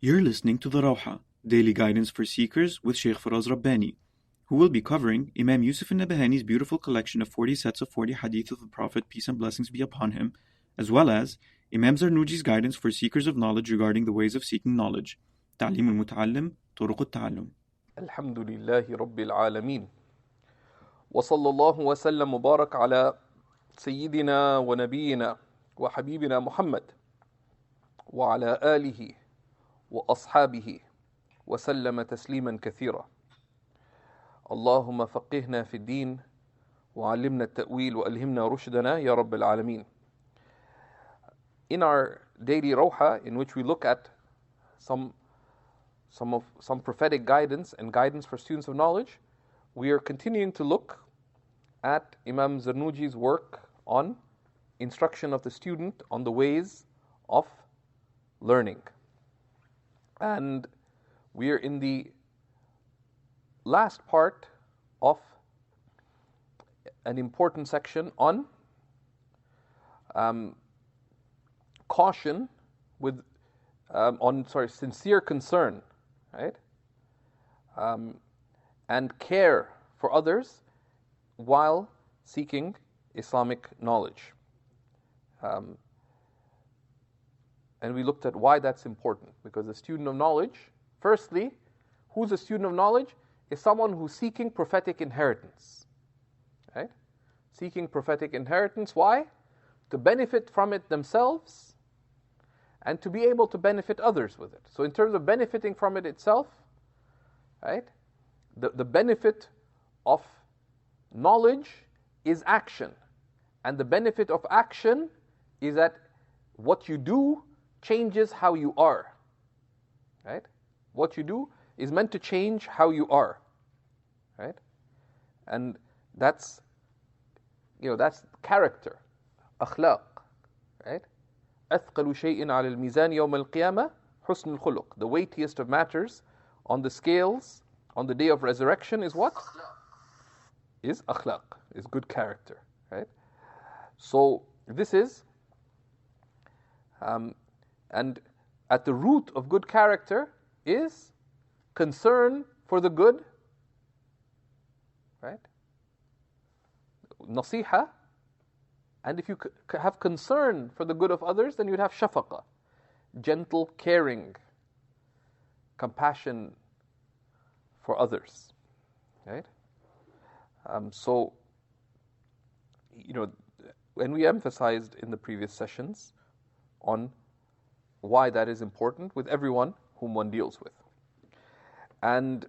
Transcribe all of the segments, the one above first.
You're listening to the Rawha, Daily Guidance for Seekers with Shaykh Faraz Rabbani, who will be covering Imam Yusuf al-Nabahani's beautiful collection of 40 sets of 40 Hadith of the Prophet, peace and blessings be upon him, as well as Imam Zarnuji's guidance for seekers of knowledge regarding the ways of seeking knowledge, Ta'lim al-Muta'allim, Turuq al-Ta'allum. Alhamdulillahi Rabbil Alameen. Wa sallallahu wa sallam mubarak ala Sayyidina wa Nabiyyina wa Habibina Muhammad wa ala alihi وأصحابه وسلم تسليما كثيرا اللهم فقهنا في الدين وعلمنا التأويل وألهمنا رشدنا يا رب العالمين. In our Daily Rawha, in which we look at some prophetic guidance and guidance for students of knowledge, we are continuing to look at Imam Zarnuji's work on instruction of the student on the ways of learning. And we are in the last part of an important section on caution with sincere concern, right? And care for others while seeking Islamic knowledge. And we looked at why that's important. Because a student of knowledge, firstly, who's a student of knowledge? Is someone who's seeking prophetic inheritance. Right? Seeking prophetic inheritance. Why? To benefit from it themselves and to be able to benefit others with it. So in terms of benefiting from it itself, right? The benefit of knowledge is action. And the benefit of action is that what you do changes how you are, right? What you do is meant to change how you are, right? And that's character, akhlaq, right? أثقل شيء على الميزان يوم القيامة حسن الخلق. The weightiest of matters on the scales on the day of resurrection is what? Is akhlaq, is good character, right? So this is and at the root of good character is concern for the good, right? Nasiha. And if you have concern for the good of others, then you'd have shafaqa, gentle, caring, compassion for others, right? So, when we emphasized in the previous sessions on why that is important with everyone whom one deals with. And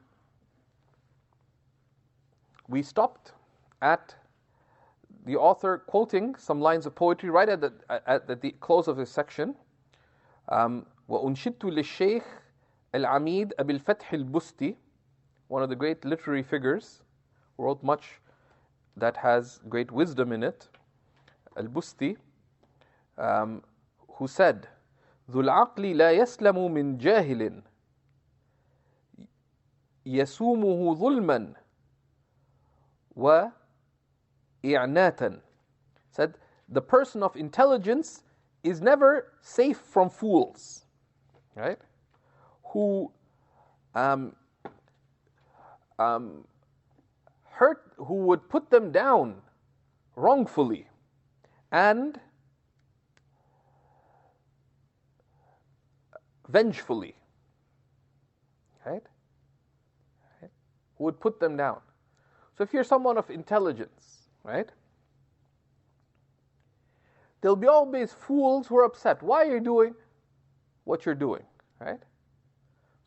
we stopped at the author quoting some lines of poetry right at the close of this section. وَأُنْشِدْتُ لِلشَّيْخِ الْعَمِيدِ أَبِي الْفَتْحِ الْبُسْتِ, one of the great literary figures who wrote much that has great wisdom in it, al-Busti, who said, ذو العقل لا يسلم من جاهل يسومه ظلما وإعناتا. Said, the person of intelligence is never safe from fools, right? Who who would put them down wrongfully and vengefully, right? Who would put them down. So if you're someone of intelligence, right? There'll be always fools who are upset. Why are you doing what you're doing, right?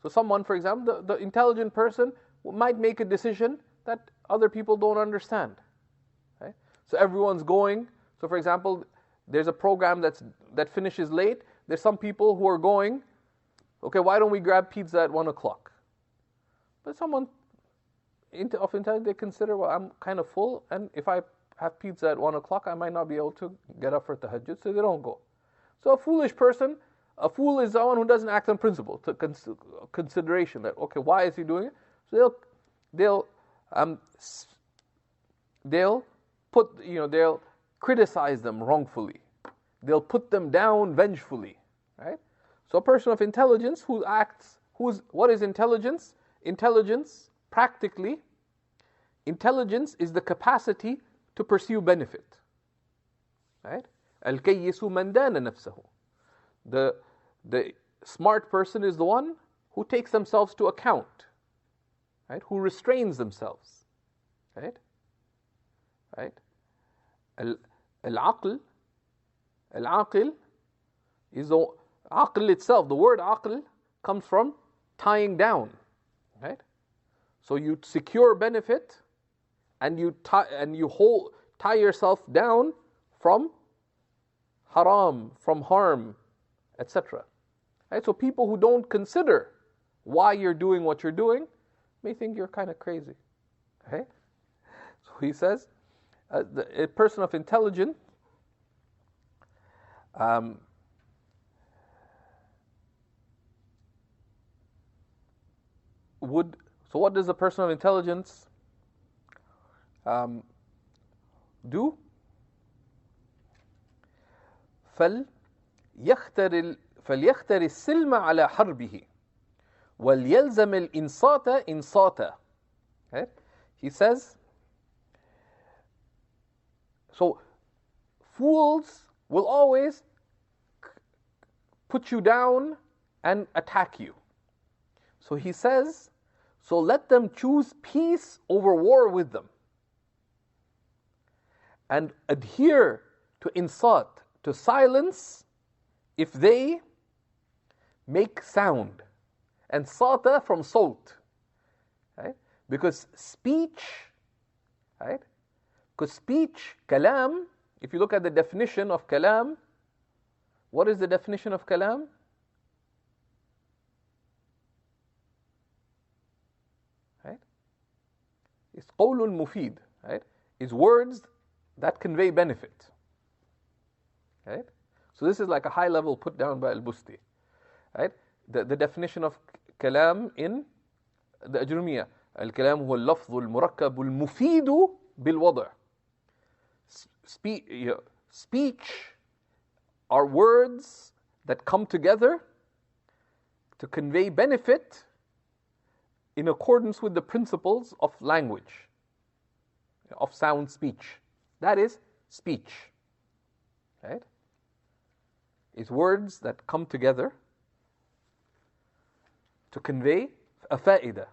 So someone, for example, the intelligent person might make a decision that other people don't understand, right? So everyone's going. So for example, there's a program that finishes late. There's some people who are going, okay, why don't we grab pizza at 1 o'clock? But someone of intelligence, they consider, well, I'm kind of full, and if I have pizza at 1 o'clock, I might not be able to get up for tahajjud, so they don't go. So a foolish person, a fool is someone who doesn't act on principle, to consideration that, okay, why is he doing it? So they'll criticize them wrongfully. They'll put them down vengefully, right? So a person of intelligence what is intelligence? Intelligence, practically, intelligence is the capacity to pursue benefit. Right? Al-kayyisu man dana nafsahu. The smart person is the one who takes themselves to account, right? Who restrains themselves, right? Right? Al-aql is the aql itself. The word aql comes from tying down, right? So you secure benefit, and you tie yourself down from haram, from harm, etc. Right? So people who don't consider why you're doing what you're doing may think you're kind of crazy. Okay? So he says, a person of intelligence so what does a person of intelligence do? فليختر السلم على حربه وليلزم الإنصات إنصاتا. Okay? He says, so fools will always put you down and attack you. So he says, so let them choose peace over war with them, and adhere to insat, to silence, if they make sound. And sata from salt, right? Because speech, right? Because speech, kalam, if you look at the definition of kalam, what is the definition of kalam? Right? It's qawlun mufid, right? It's words that convey benefit. Right? So this is like a high level put down by al-Busti. Right? The definition of kalam in the Ajrumiyya. Al-kalam huwa al-lafzu al-murakkab al-mufidu bil-wada'. Speech are words that come together to convey benefit in accordance with the principles of language, of sound speech. That is speech. Right? It's words that come together to convey a fa'idah,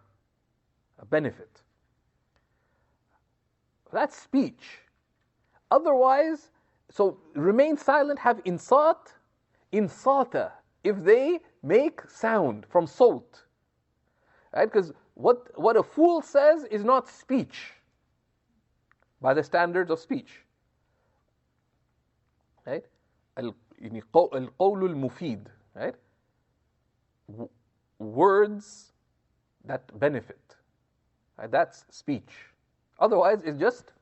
a benefit. That's speech. Otherwise, so remain silent, have insat, insata, if they make sound from salt. Right? Because what a fool says is not speech by the standards of speech. Right? Al-qawlu al-mufid, right? Words that benefit. Right? That's speech. Otherwise, it's just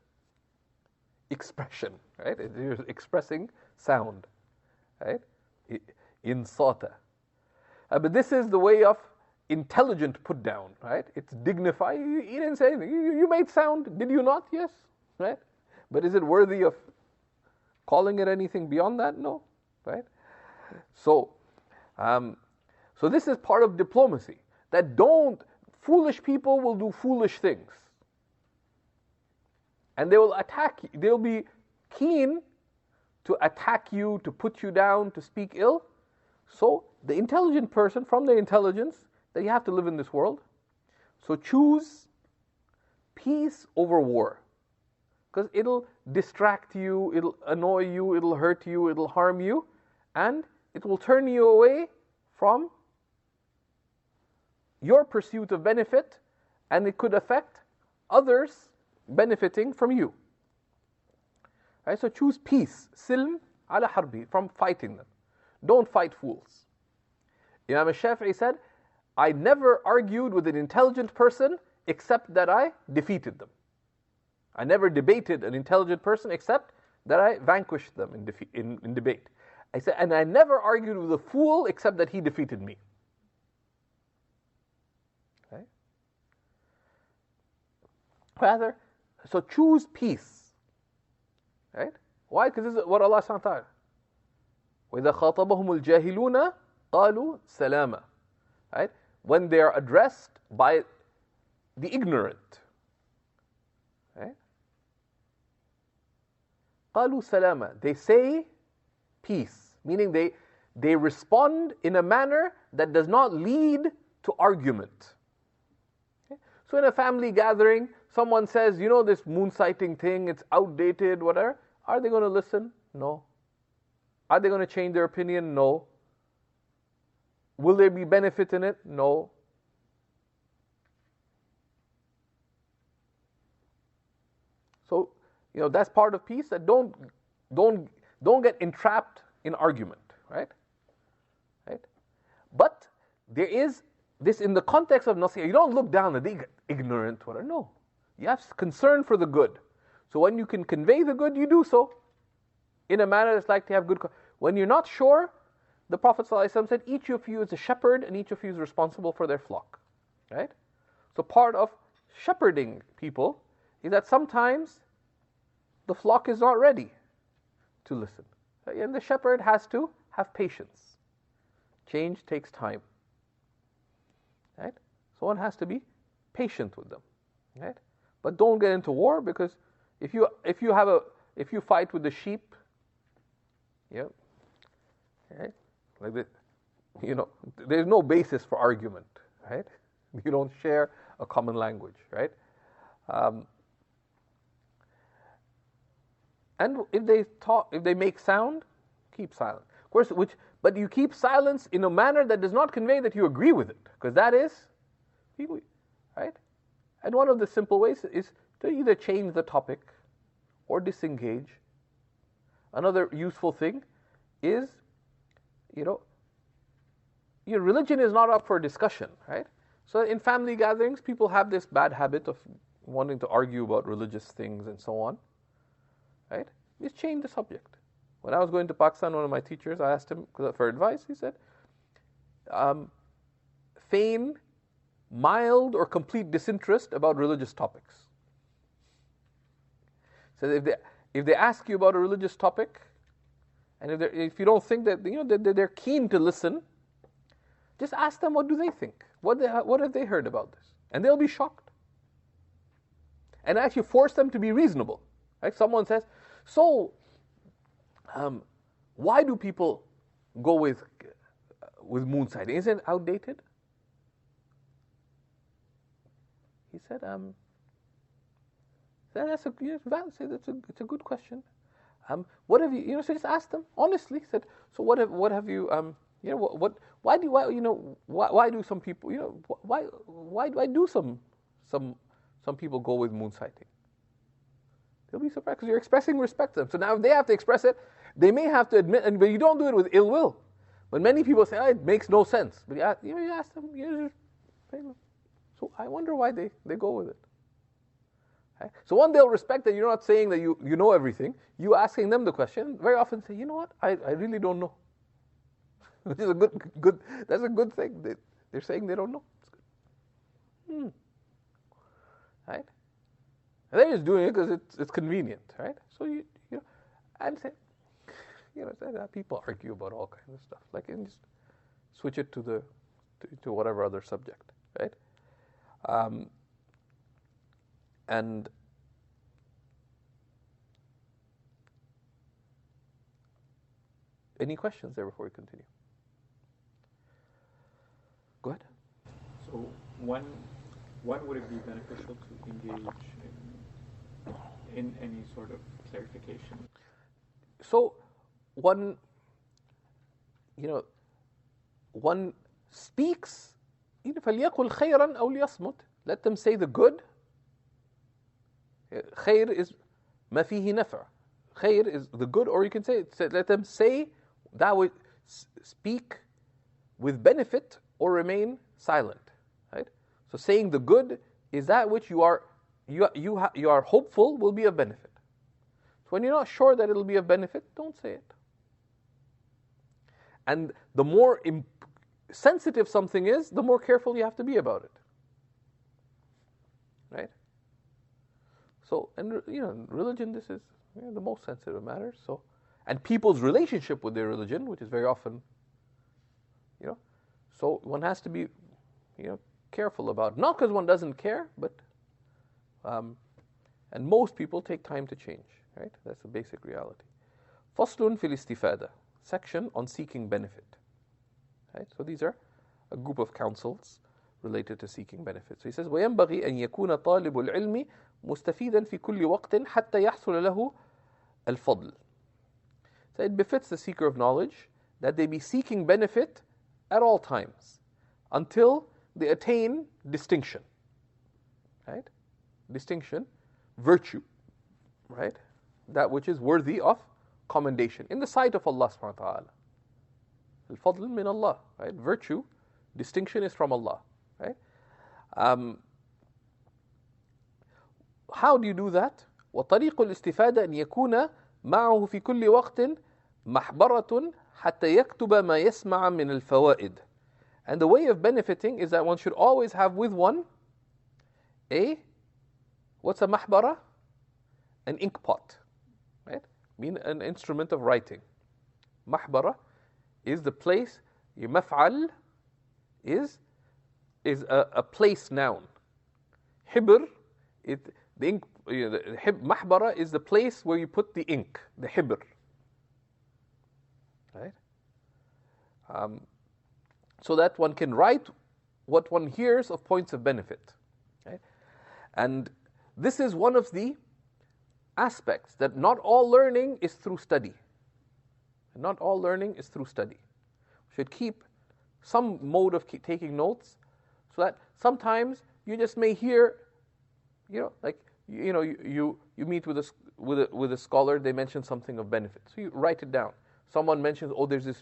expression, right? You're expressing sound, right? Insata. But this is the way of intelligent put down, right? It's dignified. You didn't say anything. You made sound, did you not? Yes, right? But is it worthy of calling it anything beyond that? No, right? So this is part of diplomacy. That foolish people will do foolish things. And they will attack you. They'll be keen to attack you, to put you down, to speak ill. So the intelligent person, from their intelligence, that you have to live in this world. So choose peace over war. Because it'll distract you, it'll annoy you, it'll hurt you, it'll harm you, and it will turn you away from your pursuit of benefit, and it could affect others benefiting from you. Right? So choose peace, silm ala harbi, from fighting them. Don't fight fools. Imam al-Shafi'i said, I never argued with an intelligent person except that I defeated them. I never debated an intelligent person except that I vanquished them in debate. I said, and I never argued with a fool except that he defeated me. Okay? Rather, so choose peace. Right? Why? Because this is what Allah subhanahu wa ta'ala. وَإِذَا خَاطَبَهُمُ الْجَاهِلُونَ قالوا سلاما. Right? When they are addressed by the ignorant. Right? قالوا سلاما. They say peace, meaning they respond in a manner that does not lead to argument. Okay? So in a family gathering, someone says, you know, this moon sighting thing, it's outdated, whatever. Are they going to listen? No. Are they going to change their opinion? No. Will there be benefit in it? No. So, you know, that's part of peace, that don't get entrapped in argument, right? Right? But there is this in the context of nasiha. You don't look down at the ignorant, whatever. No. You have concern for the good. So when you can convey the good, you do so in a manner that's like to have good. When you're not sure, the Prophet ﷺ said, each of you is a shepherd and each of you is responsible for their flock. Right? So part of shepherding people is that sometimes the flock is not ready to listen. And the shepherd has to have patience. Change takes time. Right? So one has to be patient with them. Right? But don't get into war, because if you fight with the sheep, yeah, right? Like this, you know, there's no basis for argument, right? You don't share a common language, right? And if they make sound, keep silent. Of course, but you keep silence in a manner that does not convey that you agree with it, because that is, right? And one of the simple ways is to either change the topic or disengage. Another useful thing is, you know, your religion is not up for discussion, right? So in family gatherings, people have this bad habit of wanting to argue about religious things and so on, right? Just change the subject. When I was going to Pakistan, one of my teachers, I asked him for advice. He said, feign mild or complete disinterest about religious topics. So if they ask you about a religious topic, and if you don't think that, you know, that they're keen to listen, just ask them, what do they think? What have they heard about this? And they'll be shocked. And actually force them to be reasonable. Right? Someone says, so why do people go with moon sighting? Isn't it outdated? He said, it's a good question. What have you, so just ask them honestly. Said, so what have you, why do some people, why do some people go with moon sighting? They'll be surprised because you're expressing respect to them. So now if they have to express it, they may have to admit, but you don't do it with ill will. But many people say, it makes no sense. But you ask them, so I wonder why they go with it. Okay? So one, they'll respect that you're not saying that you know everything. You asking them the question, very often say, you know what, I really don't know. Which is a good. That's a good thing. They're saying they don't know. It's good. Right? And they're just doing it because it's convenient, right? So you know, and say, people argue about all kinds of stuff. Like, and just switch it to whatever other subject, right? And any questions there before we continue? Go ahead. So when would it be beneficial to engage in any sort of clarification? So one speaks, فَلْيَقُلْ خَيْرًا أَوْ لِيَصْمُتْ. Let them say the good. Khair is ما فيه نفع. Khair is the good, or you can say, let them say that would speak with benefit or remain silent. Right? So saying the good is that which you are hopeful will be of benefit. So when you're not sure that it'll be of benefit, don't say it. And the more sensitive something is, the more careful you have to be about it. Right? So, and religion, this is the most sensitive matter. So, and people's relationship with their religion, which is very often, So one has to be, careful about it. Not because one doesn't care, but and most people take time to change, right? That's the basic reality. Faslun fil istifada, section on seeking benefit. Right? So these are a group of counsels related to seeking benefit. So he says, وَيَنْبَغِي أَنْ يَكُونَ طَالِبُ الْعِلْمِ مُسْتَفِيدًا فِي كُلِّ وَقْتٍ حَتَّى يَحْصُلَ لَهُ الْفَضْلِ. So it befits the seeker of knowledge that they be seeking benefit at all times until they attain distinction. Right? Distinction, virtue. Right? That which is worthy of commendation in the sight of Allah subhanahu wa ta'ala. Al-fadl min Allah, right? Virtue, distinction is from Allah, right? How do you do that? وطريق الاستفادة أن يكون معه في كل وقت محبرة حتى يكتب ما يسمع من الفوائد. And the way of benefiting is that one should always have with one what's a mahbara? An ink pot, right? Mean an instrument of writing. Mahbara is the place. Maf'al is a place noun. Hibr, the ink. Mahbara is the place where you put the ink, the hibr. Right? So that one can write what one hears of points of benefit. Right? And this is one of the aspects that not all learning is through study. Not all learning is through study. We should keep some mode of taking notes, so that sometimes you just may hear, you meet with a scholar, they mention something of benefit, so you write it down. Someone mentions, there's this,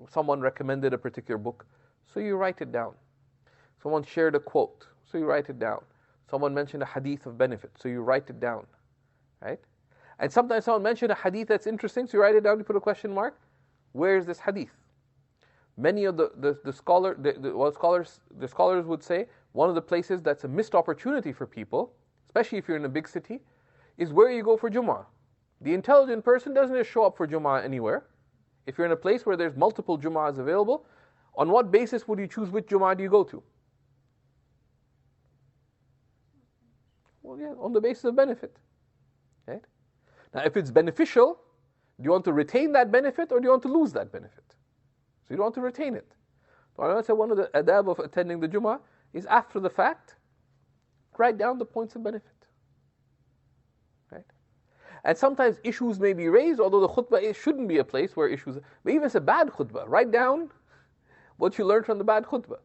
someone recommended a particular book, so you write it down. Someone shared a quote, so you write it down. Someone mentioned a hadith of benefit, so you write it down, right? And sometimes someone mentioned a hadith that's interesting, so you write it down, you put a question mark. Where is this hadith? Many of the scholars would say one of the places that's a missed opportunity for people, especially if you're in a big city, is where you go for Jumu'ah. The intelligent person doesn't just show up for Jumu'ah anywhere. If you're in a place where there's multiple Jumu'ahs available, on what basis would you choose which Jumu'ah do you go to? Well, yeah, on the basis of benefit. Right? Now, if it's beneficial, do you want to retain that benefit or do you want to lose that benefit? So you don't want to retain it. So I say one of the adab of attending the Jumu'ah is after the fact, write down the points of benefit. Right? And sometimes issues may be raised, although the khutbah shouldn't be a place where issues, but even if it's a bad khutbah, write down what you learned from the bad khutbah.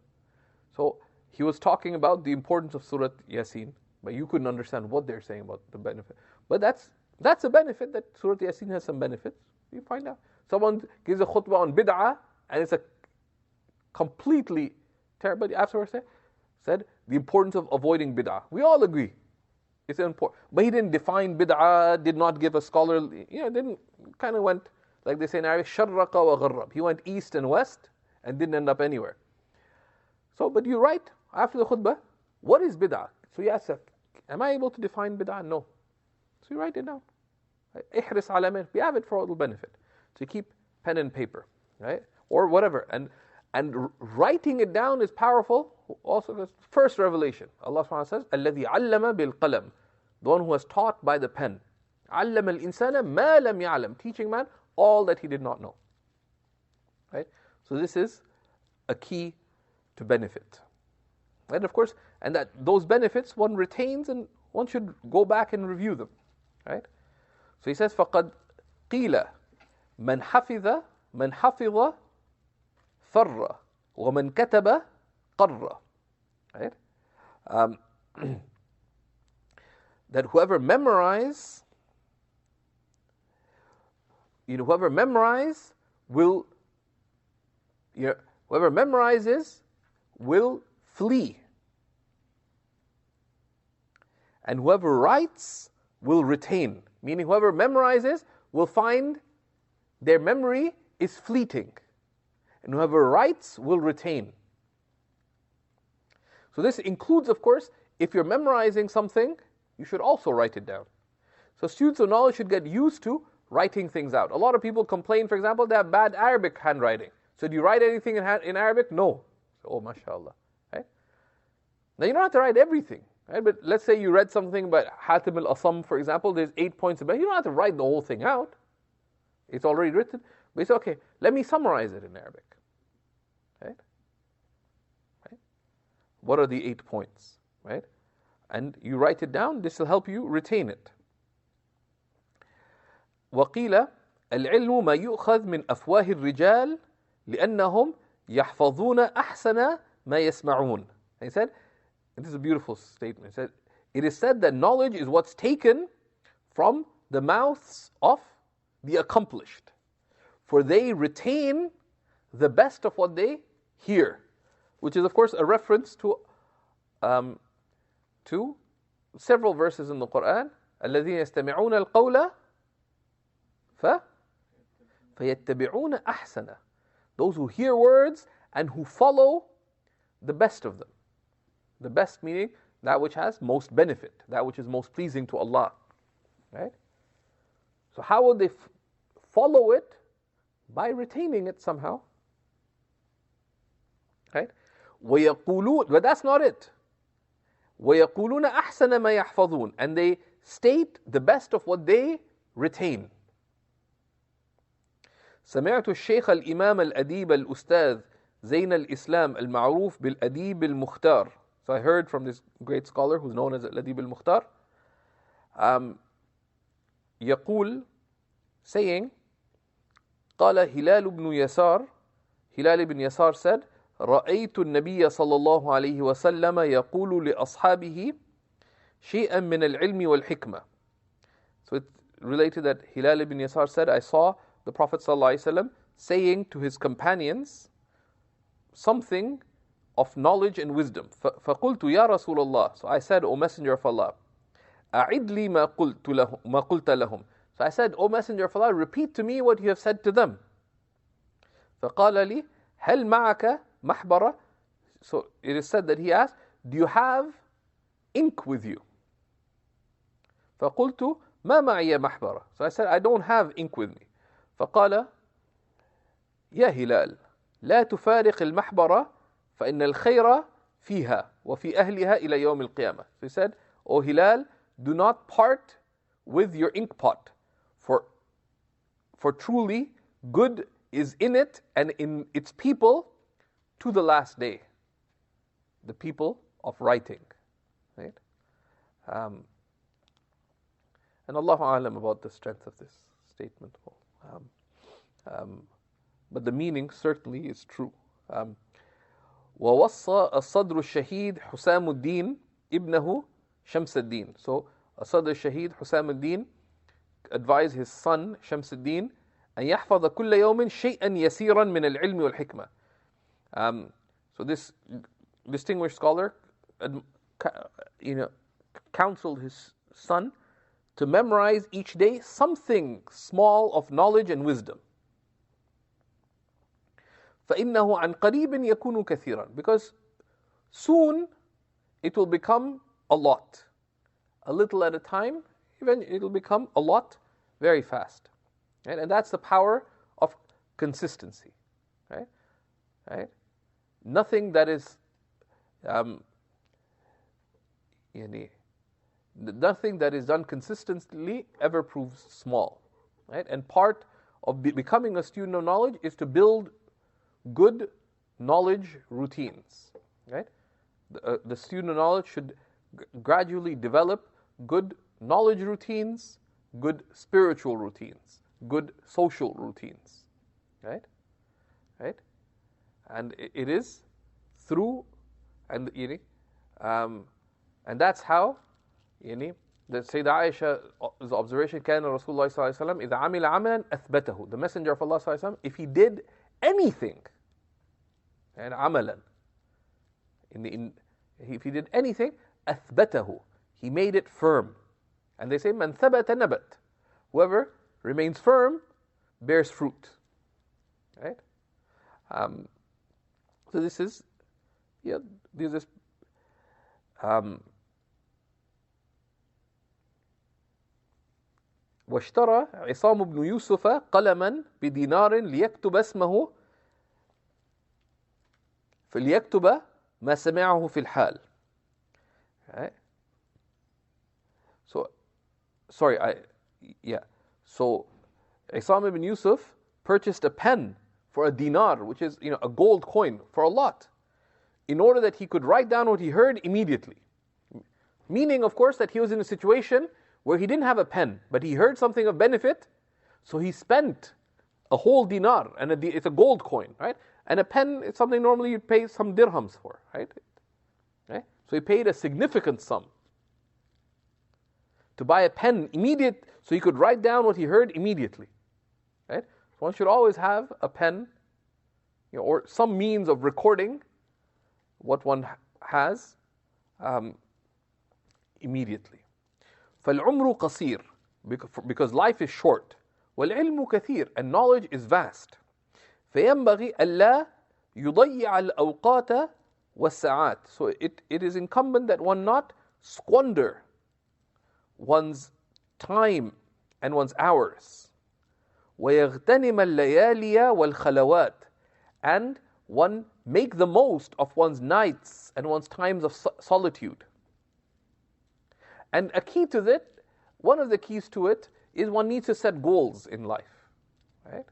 So he was talking about the importance of Surah Yasin, but you couldn't understand what they're saying about the benefit. But that's a benefit, that Surah Yasin has some benefits. You find out. Someone gives a khutbah on bid'ah, and it's a completely terrible. Afterwards said the importance of avoiding bid'ah. We all agree. It's important. But he didn't define bid'ah, did not give a scholar, didn't, kind of went, like they say in Arabic, sharraqa wa gharrab. He went east and west and didn't end up anywhere. So, but you write after the khutbah, what is bid'ah? So you ask, am I able to define bid'ah? No. So you write it down. Ihris ala man, we have it for a little benefit. So you keep pen and paper, right? Or whatever. And writing it down is powerful. Also, the first revelation. Allah subhanahu wa ta'ala says, الَّذِي عَلَّمَ بِالْقَلَمِ, the one who was taught by the pen. عَلَّمَ الْإِنسَانَ مَا لَمْ يَعْلَمْ, teaching man all that he did not know. Right? So this is a key to benefit. And of course, and that those benefits one retains and one should go back and review them. Right? So he says, فَقَدْ قِيلَ مَنْ حَفِظَ فَرَّ وَمَنْ كَتَبَ قَرَّ. Right? That whoever memorizes will flee. And whoever writes will retain. Meaning whoever memorizes will find their memory is fleeting. And whoever writes will retain. So this includes, of course, if you're memorizing something, you should also write it down. So students of knowledge should get used to writing things out. A lot of people complain, for example, they have bad Arabic handwriting. So do you write anything in Arabic? No. So, oh, mashallah. Right? Now you don't have to write everything. Right? But let's say you read something about Hatim al-Asam, for example. There's 8 points about it. You don't have to write the whole thing out. It's already written. But it's okay. Let me summarize it in Arabic. Right? Right? What are the 8 points? Right? And you write it down. This will help you retain it. وقيل العلم ما يؤخذ من أفواه الرجال لأنهم يحفظون أحسن ما يسمعون. He said, and this is a beautiful statement. He said, it is said that knowledge is what's taken from the mouths of the accomplished, for they retain the best of what they hear, which is of course a reference to several verses in the Quran. الذين يستمعون القول فيتبعون أحسنه. Those who hear words and who follow the best of them. The best meaning that which has most benefit, that which is most pleasing to Allah. Right? So how would they follow it? By retaining it somehow. Right? ويقولون, but that's not it. ويقولون أحسن ما يحفظون, and they state the best of what they retain. سمعت الشيخ الإمام الأديب الأستاذ زين الإسلام المعروف بالأديب المختار. So I heard from this great scholar who's known as al-Adib al-Mukhtar, يقول, saying, قال هلال بن يسار, Hilal ibn Yasar said, رأيت النبي صلى الله عليه وسلم يقول لأصحابه شيئا من العلم والحكمة. So it's related that Hilal ibn Yasar said, I saw the Prophet ﷺ saying to his companions something of knowledge and wisdom. فَقُلْتُ يَا رَسُولَ اللَّهِ. So I said, O Messenger of Allah, أَعِدْ لِي مَا قُلْتَ لَهُم. So I said, O Messenger of Allah, repeat to me what you have said to them. فَقَالَ لِي هَلْ مَعَكَ مَحْبَرَةً. So it is said that he asked, do you have ink with you? فَقُلْتُ مَا مَعِيَ مَحْبَرَةً. So I said, I don't have ink with me. فقال يا هلال لا تفارق المحبرة فإن الخير فيها وفي أهلها إلى يوم القيامة. So he said, O Hilal, do not part with your ink pot, for truly good is in it and in its people to the last day, the people of writing. Right? And Allahu A'lam about the strength of this statement. But the meaning certainly is true. ووصى الصدر الشهيد حسام الدين ابنه شمس الدين. So الصدر الشهيد حسام الدين advised his son شمس الدين أن يحفظ كل يوم شيئا يسيرا من العلم والحكمة. So this distinguished scholar, counseled his son to memorize each day something small of knowledge and wisdom. فإنه عن قريب يكون كثيرا. Because soon it will become a lot. A little at a time, even it will become a lot very fast. Right? And that's the power of consistency. Right? Right? Nothing that is nothing that is done consistently ever proves small. Right? And part of becoming a student of knowledge is to build good knowledge routines. Right? The student of knowledge should gradually develop good knowledge routines, good spiritual routines, good social routines. Right? Right? And it is through, and that's how, the Sayyidah Aisha's observation, كان رسول الله صلى الله عليه وسلم إذا عمل عملا أثبته. The Messenger of Allah صلى الله عليه وسلم, if he did anything, and عملا, if he did anything, أثبته, he made it firm. And they say, من ثبت نبت. Whoever remains firm bears fruit. Right? So this is, واشترى عصام بن يوسف قلما بدينار ليكتب اسمه فليكتب ما سمعه في الحال. Right? So, sorry, So, Imam ibn Yusuf purchased a pen for a dinar, which is, a gold coin, for a lot, in order that he could write down what he heard immediately. Meaning, of course, that he was in a situation where he didn't have a pen, but he heard something of benefit, so he spent a whole dinar, and it's a gold coin, right? And a pen is something normally you'd pay some dirhams for, right? So he paid a significant sum to buy a pen so he could write down what he heard immediately, right? So one should always have a pen, or some means of recording what one has immediately. فالعمر قصير, because life is short. والعلم كثير, and knowledge is vast. فينبغي ألا يضيع الأوقات والساعات. So it is incumbent that one not squander one's time and one's hours. ويغتنم الليالي والخلوات, and one make the most of one's nights and one's times of solitude. And a key to that, one of the keys to it, is one needs to set goals in life, right?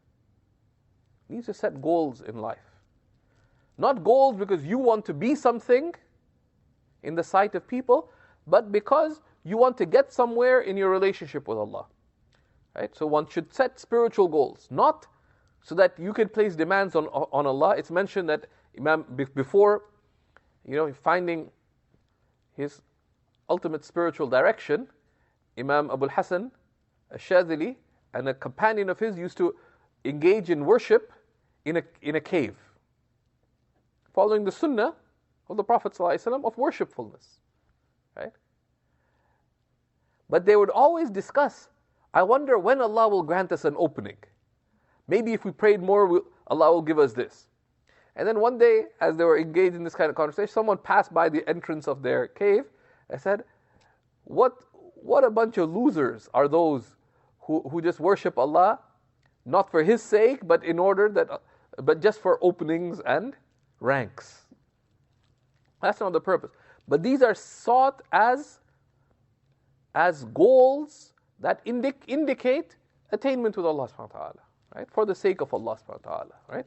Needs to set goals in life. Not goals because you want to be something in the sight of people, but because you want to get somewhere in your relationship with Allah, right? So one should set spiritual goals, not so that you can place demands on Allah. It's mentioned that Imam, before, finding his ultimate spiritual direction, Imam Abu al-Hasan al-Shadhili and a companion of his used to engage in worship in a cave, following the sunnah of the Prophet ﷺ of worshipfulness, right? But they would always discuss, I wonder when Allah will grant us an opening. Maybe if we prayed more, Allah will give us this. And then one day, as they were engaged in this kind of conversation, someone passed by the entrance of their cave and said, what a bunch of losers are those who just worship Allah, not for His sake, but but just for openings and ranks. That's not the purpose. But these are sought as goals that indicate attainment with Allah subhanahu wa ta'ala, right? For the sake of Allah subhanahu wa ta'ala, right?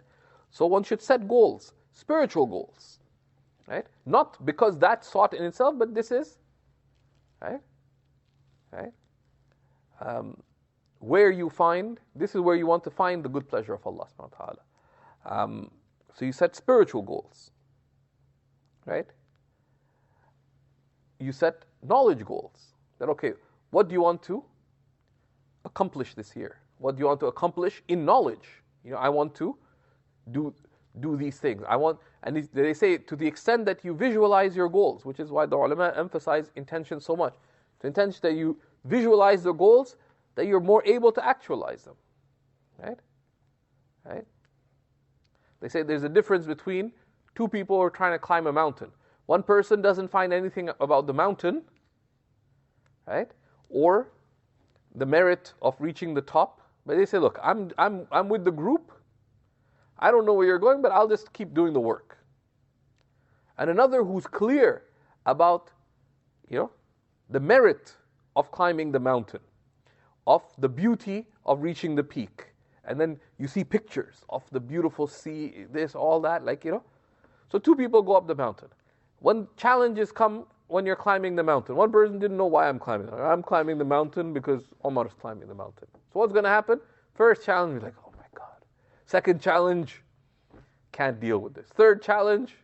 So one should set goals, spiritual goals, right? Not because that's sought in itself, but this is, right? This is where you want to find the good pleasure of Allah subhanahu wa ta'ala. So you set spiritual goals, right? You set knowledge goals. That, okay, what do you want to accomplish this year? What do you want to accomplish in knowledge? I want to do these things. And they say to the extent that you visualize your goals, which is why the ulama emphasize intention so much. The intention that you visualize the goals, that you're more able to actualize them, right? They say there's a difference between two people who are trying to climb a mountain. One person doesn't find anything about the mountain, right? Or the merit of reaching the top. But they say, look, I'm with the group. I don't know where you're going, but I'll just keep doing the work. And another who's clear about, the merit of climbing the mountain, of the beauty of reaching the peak. And then you see pictures of the beautiful sea, this, all that, So two people go up the mountain. When challenges come when you're climbing the mountain, one person didn't know why I'm climbing. I'm climbing the mountain because Omar is climbing the mountain. So what's going to happen? First challenge, you're like, oh my God. Second challenge, can't deal with this. Third challenge,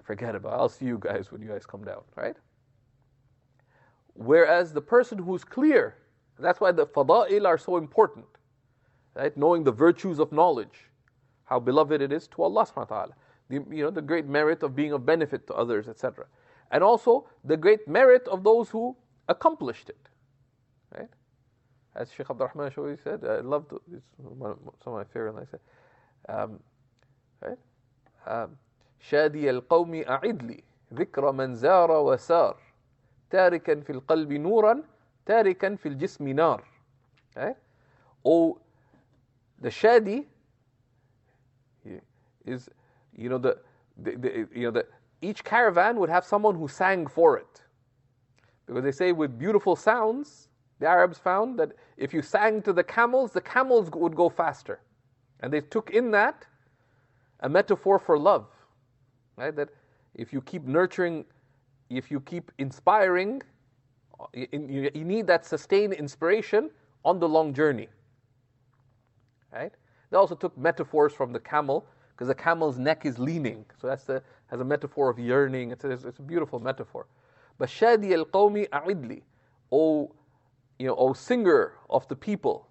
forget about it. I'll see you guys when you guys come down, right? Whereas the person who's clear, that's why the fada'il are so important, right? Knowing the virtues of knowledge, how beloved it is to Allah subhanahu wa ta'ala. The great merit of being of benefit to others, etc. And also the great merit of those who accomplished it, right? As Shaykh Abdurrahman Shawi said, I loved it's some of my favorite. I said, right? شادي القوم أعدلي ذكر من زار وسار تاركا في القلب نورا تاركا في الجسم نار. Right? The shadi is, each caravan would have someone who sang for it. Because they say with beautiful sounds, the Arabs found that if you sang to the camels would go faster. And they took in that a metaphor for love. Right? That if you keep nurturing, if you keep inspiring, you need that sustained inspiration on the long journey. Right? They also took metaphors from the camel, because the camel's neck is leaning. So has a metaphor of yearning. It's a beautiful metaphor. But Shadi al-Qawmi a'idli, O singer of the people.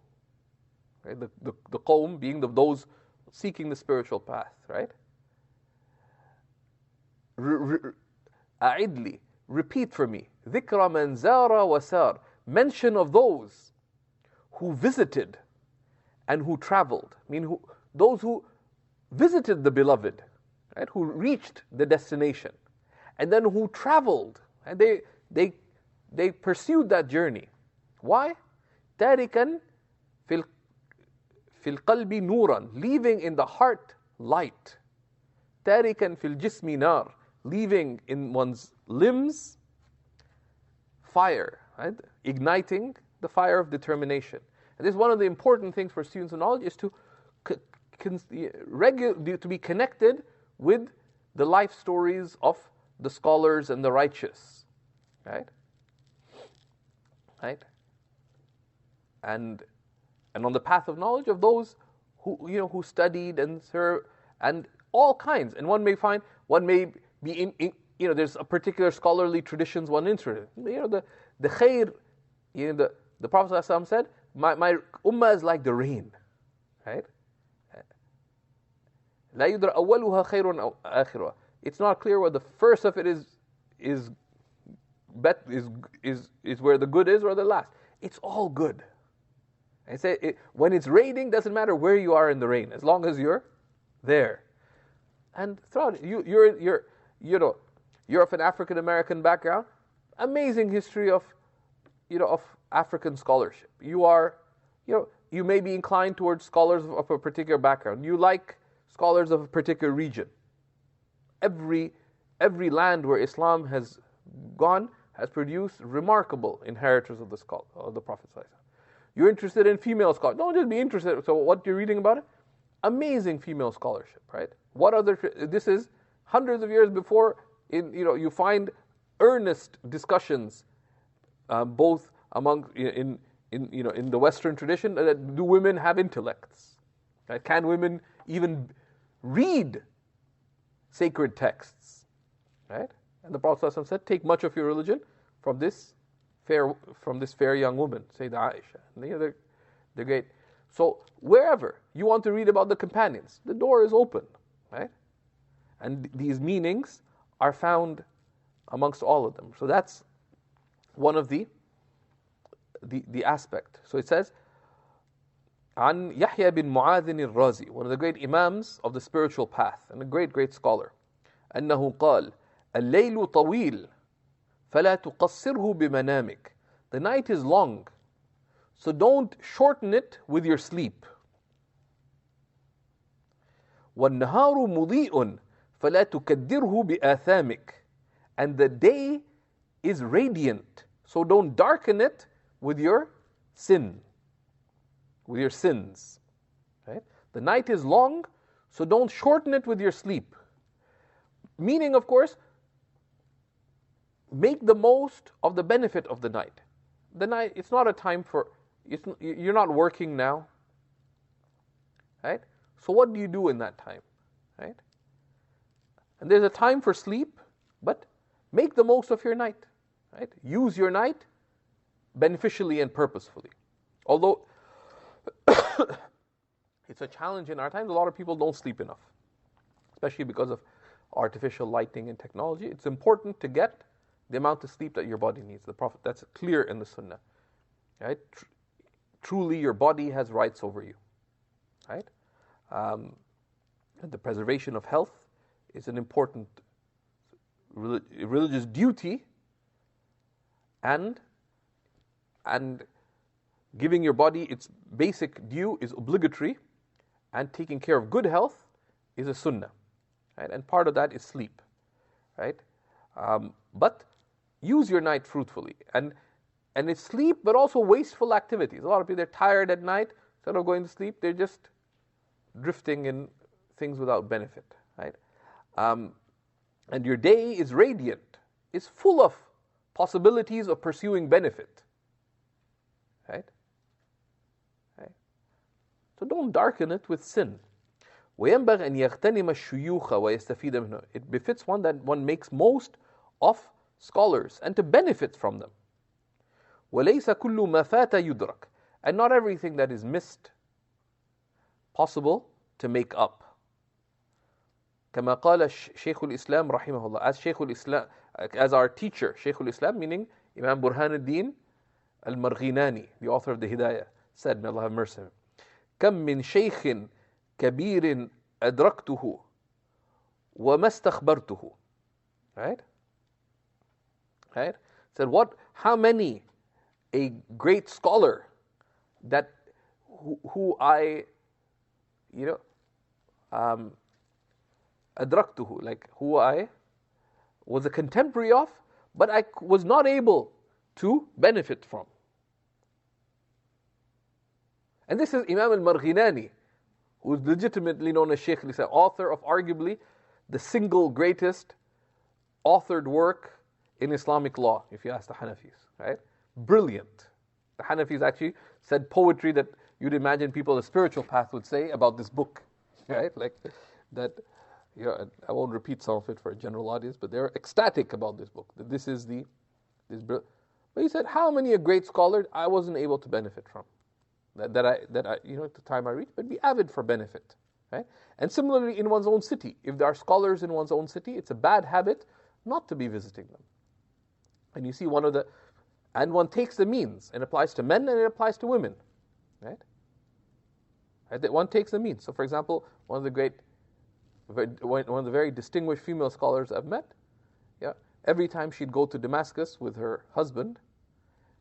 Right? The Qawm being those seeking the spiritual path, right? A'idli, repeat for me. Dhikra man zara wa sar. Mention of those who visited and who traveled. Those who visited the beloved, right? Who reached the destination. And then who traveled. And they pursued that journey. Why? Tarikan fil qalbi nuran, leaving in the heart light. Tarikan fil jismi nar, leaving in one's limbs fire, right? Igniting the fire of determination. And this is one of the important things for students of knowledge, is to be connected with the life stories of the scholars and the righteous, right? Right? And on the path of knowledge of those who studied and served, and all kinds. And one may be in there's a particular scholarly traditions one interested in. The khair, the Prophet ﷺ said, my ummah is like the rain, right? لا يدرى أولها خير أو آخرها. It's not clear whether the first of it is where the good is, or the last. It's all good. I say when it's raining, doesn't matter where you are in the rain, as long as you're there. And throughout it, you're of an African American background. Amazing history of African scholarship. You may be inclined towards scholars of a particular background. You like scholars of a particular region. Every land where Islam has gone has produced remarkable inheritors of the Prophet ﷺ. You're interested in female scholars. Don't just be interested. So what you're reading about it? Amazing female scholarship, right? This is hundreds of years before. You find earnest discussions, both among in the Western tradition. Do women have intellects? Right? Can women even read sacred texts? Right? And the Prophet ﷺ said, "Take much of your religion from this fair young woman," Sayyidah Aisha. And they're great. So wherever you want to read about the companions, the door is open, right? And these meanings are found amongst all of them. So that's one of the aspect. So it says, "An Yahya bin Mu'adh al-Razi," one of the great imams of the spiritual path and a great scholar, أنه قال: "الليل طويل فلا تقصره بمنامك." The night is long, so don't shorten it with your sleep. وَالنَّهَارُ مُضِيءٌ فَلَا تُكَدِّرْهُ بِآثَامِكَ. And the day is radiant, so don't darken it with your sins. Right? The night is long, so don't shorten it with your sleep. Meaning, of course, make the most of the benefit of the night. The night, it's not a time you're not working now, right? So what do you do in that time, right? And there's a time for sleep, but make the most of your night, right? Use your night beneficially and purposefully. Although it's a challenge in our times, a lot of people don't sleep enough, especially because of artificial lighting and technology. It's important to get the amount of sleep that your body needs. The Prophet, that's clear in the Sunnah, right? Truly, your body has rights over you, right? And the preservation of health is an important religious duty, and giving your body its basic due is obligatory, and taking care of good health is a sunnah. right? And part of that is sleep, right? But use your night fruitfully. And it's sleep, but also wasteful activities. A lot of people, they're tired at night. Instead of going to sleep, they're just drifting in things without benefit, right? And your day is radiant. It's full of possibilities of pursuing benefit, right? So don't darken it with sin. وَيَنْبَغْ أَنْ يَغْتَنِمَ الشُّيُوخَ وَيَسْتَفِيدَ مِنْهُ. It befits one that one makes most of scholars and to benefit from them. وَلَيْسَ كُلُّ مَا فَاتَ يُدْرَكْ. And not everything that is missed possible to make up. كما قال شيخ الإسلام رحمه الله. As Shaykh al-Islam, as our teacher, Shaykh al-Islam, meaning Imam Burhanuddin al-Marghinani, the author of the Hidayah, said, may Allah have mercy on him, كم من شيخ كبير أدركته وما استخبرته. Right? Said, how many a great scholar that who I, أدركته, like who I was a contemporary of, but I was not able to benefit from. And this is Imam al-Marghinani, who is legitimately known as Shaykh al-Islam, author of arguably the single greatest authored work in Islamic law, if you ask the Hanafis, right? Brilliant. The Hanafis actually said poetry that you'd imagine people of the spiritual path would say about this book, right? Like that, I won't repeat some of it for a general audience, but they're ecstatic about this book. That this is but he said, how many a great scholar I wasn't able to benefit from. That I, at the time I reached, but be avid for benefit, right? And similarly in one's own city, if there are scholars in one's own city, it's a bad habit not to be visiting them. And you see and one takes the means, and it applies to men and it applies to women, right? That one takes the means. So for example, one of the very distinguished female scholars I've met, every time she'd go to Damascus with her husband,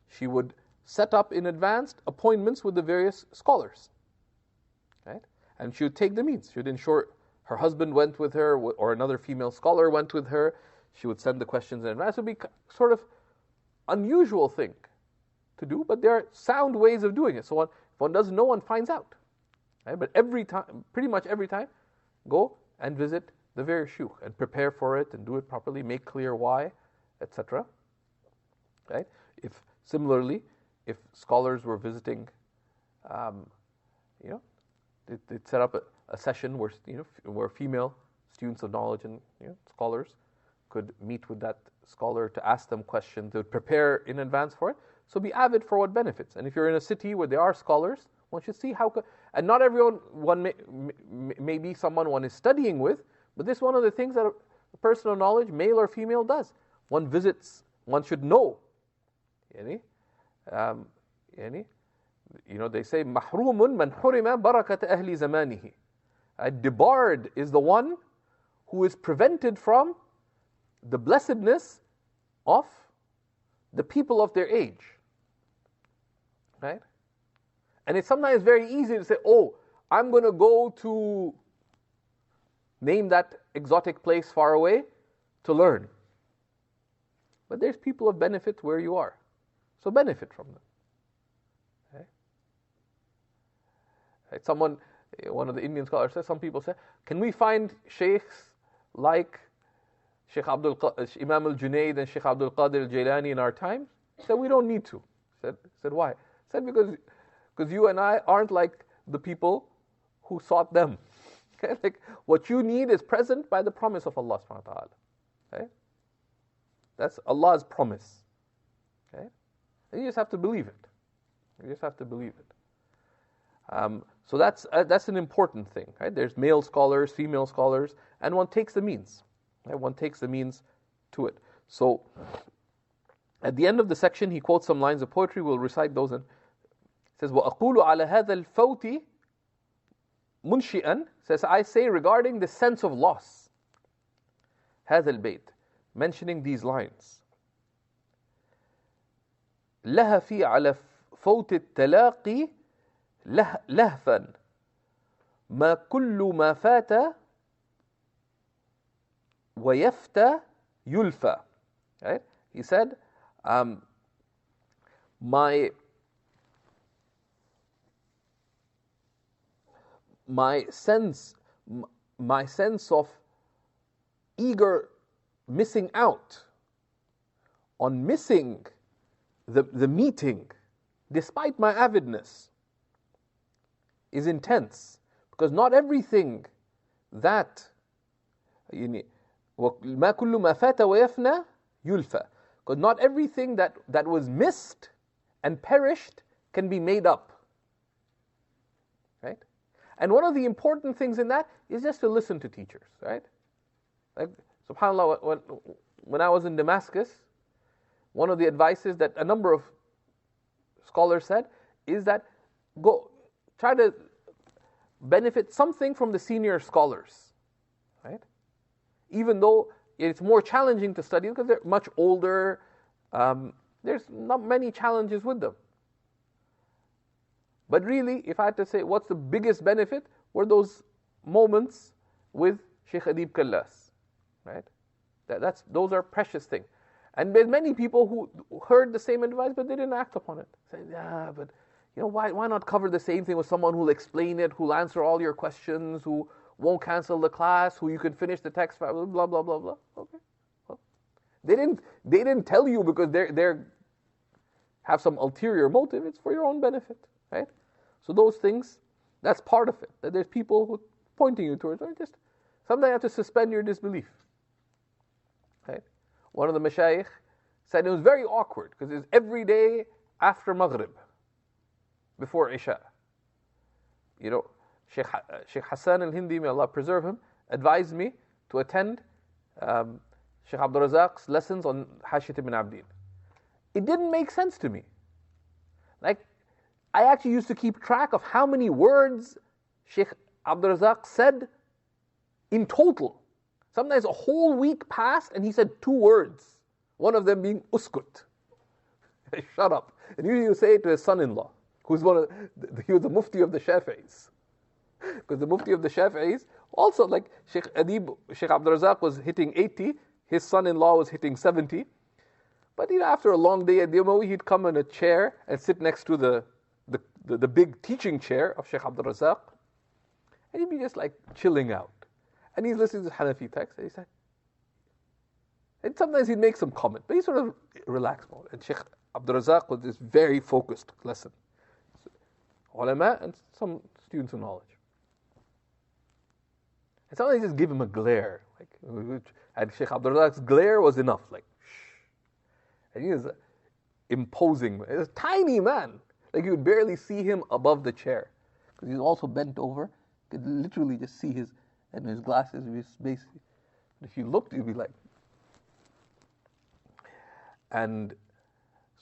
she would set up in advance appointments with the various scholars, right? And she would take the means. She would ensure her husband went with her, or another female scholar went with her. She would send the questions in advance. It would be sort of unusual thing to do, but there are sound ways of doing it. So if one doesn't know, one finds out, right? But pretty much every time, go and visit the various shuyukh and prepare for it and do it properly, make clear why, etc. Right? Similarly, if scholars were visiting, they'd set up a session where female students of knowledge and scholars could meet with that scholar to ask them questions, to prepare in advance for it. So be avid for what benefits. And if you're in a city where there are scholars, one should see and not everyone may be someone one is studying with, but this is one of the things that a person of knowledge, male or female, does. One visits, one should know. They say, محروم من حرم بركة أهل زمانه. Debarred is the one who is prevented from the blessedness of the people of their age. Right? And it's sometimes very easy to say, I'm going to go to name that exotic place far away to learn. But there's people of benefit where you are. So benefit from them. Okay? One of the Indian scholars says, some people say, can we find sheikhs like Imam al-Junaid and Shaykh Abdul Qadir al-Jailani in our time? He said, we don't need to. He said, why? He said, because you and I aren't like the people who sought them. Okay? Like, what you need is present by the promise of Allah subhanahu wa ta'ala. Okay? That's Allah's promise. Okay? And you just have to believe it. So that's an important thing. Right? There's male scholars, female scholars, and one takes the means. Right? One takes the means to it. So at the end of the section, he quotes some lines of poetry. We'll recite those. And says, وَأَقُولُ عَلَى هَذَا الْفَوْتِ مُنْشِئًا, says, I say regarding the sense of loss, هذا البيت, mentioning these lines, لهفي على فوت التلاقي لهفا ما كل ما فات وَيَفْتَى يُلْفَى. Right? He said, my sense of eager missing out on missing the meeting, despite my avidness, is intense. Because not everything that مَا كُلُّ مَا فَاتَ وَيَفْنَى يُلْفَى. Because not everything that was missed and perished can be made up. Right? And one of the important things in that is just to listen to teachers, right? Like, subhanAllah, when I was in Damascus, one of the advices that a number of scholars said is that go try to benefit something from the senior scholars, right? Even though it's more challenging to study because they're much older, there's not many challenges with them. But really, if I had to say what's the biggest benefit, were those moments with Shaykh Adib Kallas, right? Those are precious things. And there's many people who heard the same advice, but they didn't act upon it. Say, yeah, but why not cover the same thing with someone who'll explain it, who'll answer all your questions, who won't cancel the class, who you can finish the text, blah, blah, blah, blah, blah. Okay. Well, they didn't tell you because they're have some ulterior motive. It's for your own benefit, right? So those things, that's part of it. That there's people who pointing you towards, or just sometimes you have to suspend your disbelief. Right? One of the mashayikh said it was very awkward because it's every day after Maghrib, before Isha. Shaykh Hassan al-Hindi, may Allah preserve him, advised me to attend Shaykh Abdul Razak's lessons on Hashiyat ibn Abdin. It didn't make sense to me. Like, I actually used to keep track of how many words Shaykh Abdul Razak said in total. Sometimes a whole week passed and he said 2 words. One of them being uskut. Shut up. And usually you say it to his son-in-law, who's he was the mufti of the Shafi'is. Because the mufti of the Shafi'is, also like Shaykh Abdul Razak was hitting 80, his son-in-law was hitting 70. But after a long day at the Umawi, he'd come in a chair and sit next to the big teaching chair of Shaykh Abdul Razak, and he'd be just like chilling out. And he's listening to Hanafi text, and he said, and sometimes he'd make some comment, but he sort of relaxed mode. And Shaykh Abdul Razak was this very focused lesson. Ulama and some students of knowledge. And sometimes just give him a glare. And Shaykh Abdul Razak's glare was enough, like, shh. And he was imposing. He was a tiny man. Like you would barely see him above the chair. Because he's also bent over. You could literally just see his glasses. Basically, if you looked, you'd be like. And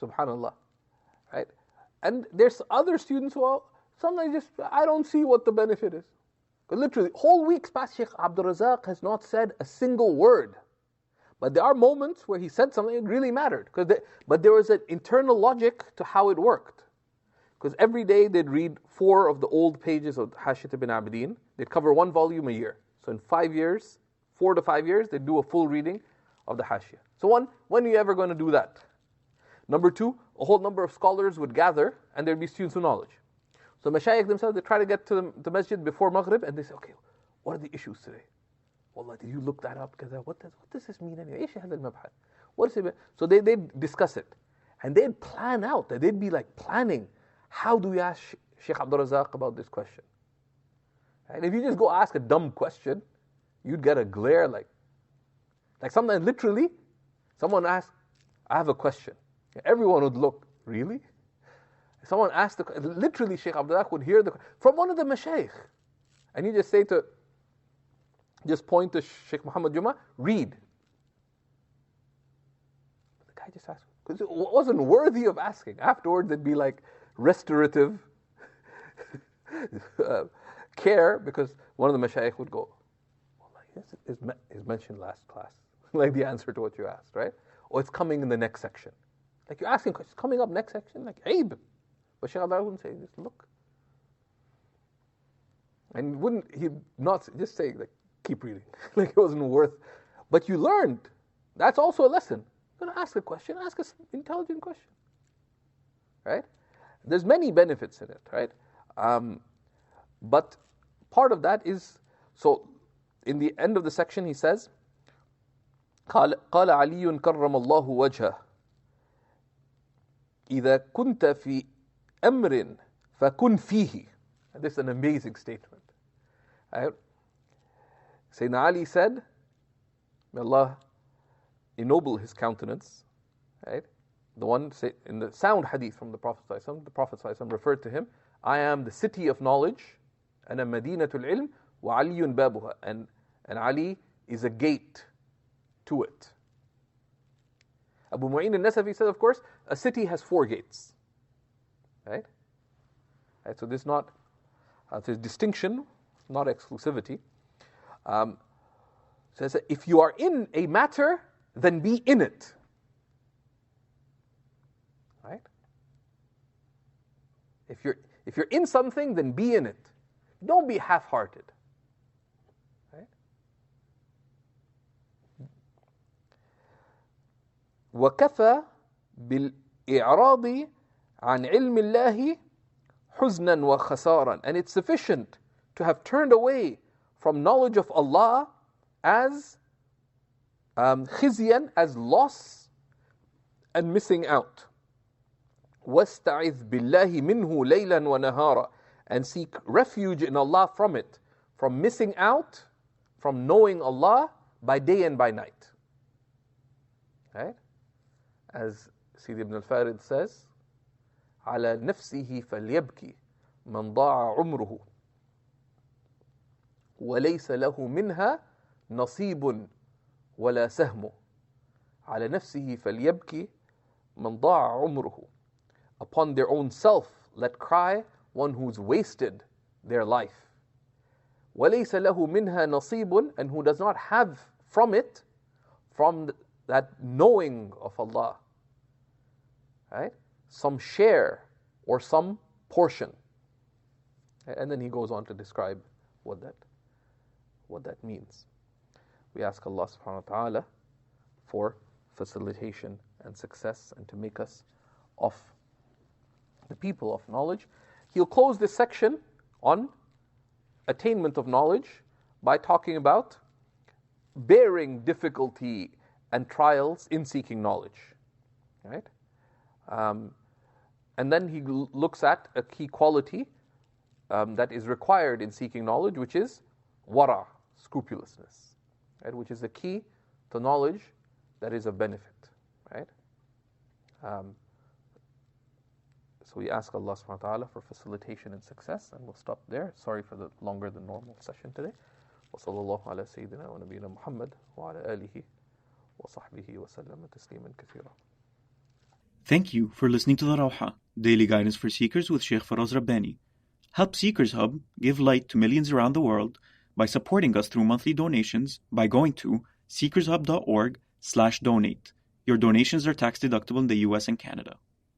subhanallah, right? And there's other students who sometimes I don't see what the benefit is. Because literally, whole weeks past, Shaykh Abdul Razak has not said a single word. But there are moments where he said something that really mattered. But there was an internal logic to how it worked. Because every day they'd read 4 of the old pages of Hashiyat ibn Abdin. They'd cover 1 volume a year. So in 5 years, 4 to 5 years, they'd do a full reading of the Hashiyah. So when are you ever going to do that? Number 2, a whole number of scholars would gather and there'd be students of knowledge. So mashayikh themselves, they try to get to the masjid before Maghrib and they say, okay, what are the issues today? Wallah, did you look that up? What does this mean anyway? What is it? So they'd discuss it. And they'd plan out, they'd be like planning, how do we ask Shaykh Abdul Razak about this question? And if you just go ask a dumb question, you'd get a glare like sometimes literally, someone asked, I have a question. Everyone would look, really? Someone asked, literally Shaykh Abdul Razak would hear from one of the mashayikh. And you just point to Shaykh Muhammad Juma, read. The guy just asked, because it wasn't worthy of asking. Afterwards, it'd be like restorative care, because one of the mashayikh would go, it's mentioned last class, like the answer to what you asked, right? Or it's coming in the next section. Like you're asking, it's coming up next section, like, Aib. But Shaykh Abdul wouldn't say, just look. And he'd not just say, like, keep reading. Like it wasn't worth. But you learned. That's also a lesson. You're going to ask a question, ask an intelligent question. Right? There's many benefits in it, right? But part of that is, so in the end of the section he says, قال علي كرم الله وجهه إذا كنت في أمر فكن فيه. And this is an amazing statement. Right? Sayyidina Ali said, may Allah ennoble his countenance, right? The one in the sound hadith from the Prophet ﷺ, the Prophet ﷺ referred to him, I am the city of knowledge, and a Madinatul Ilm, wa Aliyun babuha, and Ali is a gate to it. Abu Mu'in al-Nasafi said, of course, a city has 4 gates. Right? So this is not, there's distinction, not exclusivity. Says, if you are in a matter, then be in it. Right? If you're in something, then be in it. Don't be half-hearted. Right? وكفى بالإعراض عن علم الله حزنا وخسارا. And it's sufficient to have turned away from knowledge of Allah as khizyan, as loss and missing out. وَاسْتَعِذْ بِاللَّهِ مِنْهُ لَيْلًا وَنَهَارًا. And seek refuge in Allah from it, from missing out, from knowing Allah by day and by night. Right? As Sidi ibn al-Farid says, على نفسه فليبكي من ضاع عمره وليس له منها نصيب ولا سهم. على نفسه فليبكي من ضاع عمره. Upon their own self, let cry one who's wasted their life. وَلَيْسَ لَهُ مِنْهَا نَصِيبٌ. And who does not have from it, from that knowing of Allah, right, some share or some portion. And then he goes on to describe what that means. We ask Allah subhanahu wa ta'ala for facilitation and success, and to make us of the people of knowledge. He'll close this section on attainment of knowledge by talking about bearing difficulty and trials in seeking knowledge. Right? And then he looks at a key quality that is required in seeking knowledge, which is wara, scrupulousness, right? Which is the key to knowledge that is of benefit. Right? So we ask Allah subhanahu wa ta'ala for facilitation and success, and we'll stop there. Sorry for the longer than normal session today. وصلى الله على سيدنا ونبينا محمد وعلى آله وصحبه وسلم تسليما كثيرا. Thank you for listening to the Rawha, Daily Guidance for Seekers with Shaykh Faraz Rabbani. Help Seekers Hub give light to millions around the world by supporting us through monthly donations by going to seekershub.org/donate. Your donations are tax deductible in the US and Canada.